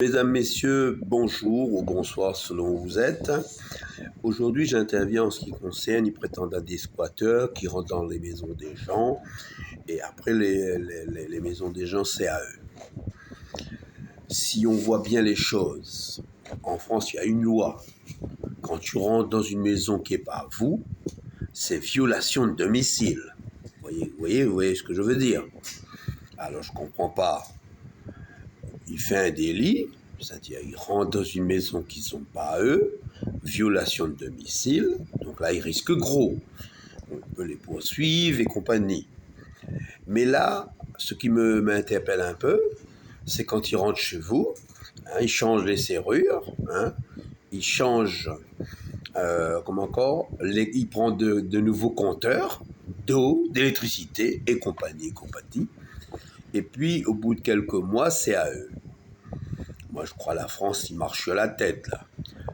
Mesdames, Messieurs, bonjour ou bonsoir selon où vous êtes. Aujourd'hui, j'interviens en ce qui concerne les prétendants des squatteurs qui rentrent dans les maisons des gens et après les maisons des gens, c'est à eux. Si on voit bien les choses, en France, il y a une loi. Quand tu rentres dans une maison qui n'est pas à vous, c'est violation de domicile. Vous voyez ce que je veux dire? Alors, je ne comprends pas. Il fait un délit, c'est-à-dire il rentre dans une maison qui ne sont pas à eux, violation de domicile, donc là il risque gros. On peut les poursuivre et compagnie. Mais là, ce qui m'interpelle un peu, c'est quand il rentre chez vous, il change les serrures, il change, il prend de nouveaux compteurs d'eau, d'électricité et compagnie. Et puis, au bout de quelques mois, c'est à eux. Moi, je crois que la France, il marche sur la tête, là.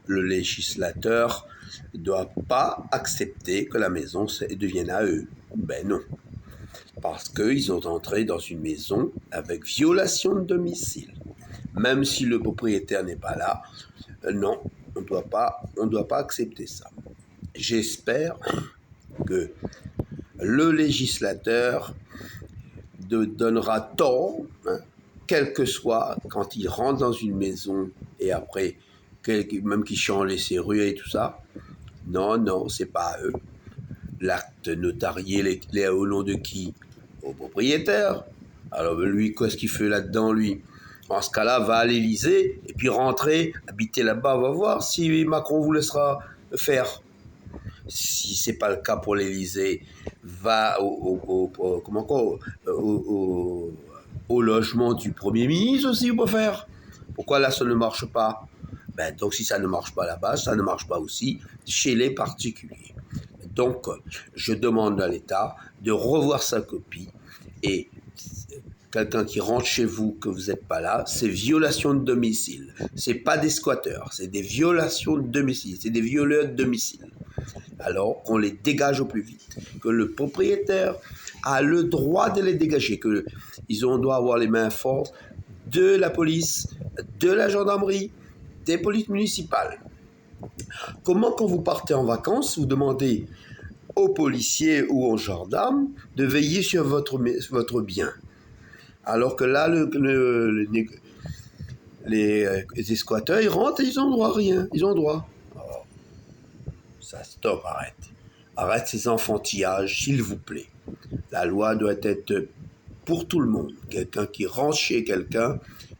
Le législateur ne doit pas accepter que la maison devienne à eux. Ben non. Parce qu'ils ont entré dans une maison avec violation de domicile. Même si le propriétaire n'est pas là, non, on ne doit pas accepter ça. J'espère que le législateur donnera tort, quel que soit, quand il rentre dans une maison et après, même qu'il change les serrures et tout ça, non, c'est pas à eux. L'acte notarié, est au nom de qui? Au propriétaire. Alors lui, qu'est-ce qu'il fait là-dedans, lui? En ce cas-là, va à l'Élysée et puis rentrer, habiter là-bas, on va voir si Macron vous laissera faire. Si c'est pas le cas pour l'Élysée, va au logement du Premier ministre aussi, on peut faire. Pourquoi là, ça ne marche pas? Donc, si ça ne marche pas là-bas, ça ne marche pas aussi chez les particuliers. Donc, je demande à l'État de revoir sa copie et quelqu'un qui rentre chez vous, que vous n'êtes pas là, c'est violation de domicile. C'est pas des squatteurs, c'est des violations de domicile, c'est des violeurs de domicile. Alors qu'on les dégage au plus vite, que le propriétaire a le droit de les dégager, doit avoir les mains fortes de la police, de la gendarmerie, des polices municipales. Comment, quand vous partez en vacances, vous demandez aux policiers ou aux gendarmes de veiller sur votre bien, alors que là, les squatteurs, ils rentrent et ils ont droit à rien, ils ont droit. Ça, stop, arrête ces enfantillages, s'il vous plaît. La loi doit être pour tout le monde. Quelqu'un qui rentre chez quelqu'un,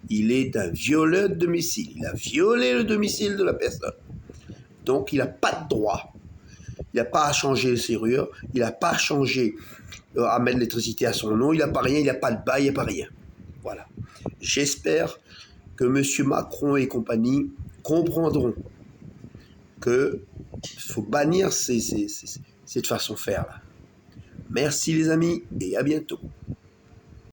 il est un violeur de domicile. Il a violé le domicile de la personne. Donc, il n'a pas de droit. Il n'a pas à changer les serrures. Il n'a pas à changer, à mettre l'électricité à son nom. Il n'a pas rien. Il n'a pas de bail. Il n'a pas rien. Voilà. J'espère que M. Macron et compagnie comprendront qu'il faut bannir cette façon de faire là. Merci les amis et à bientôt.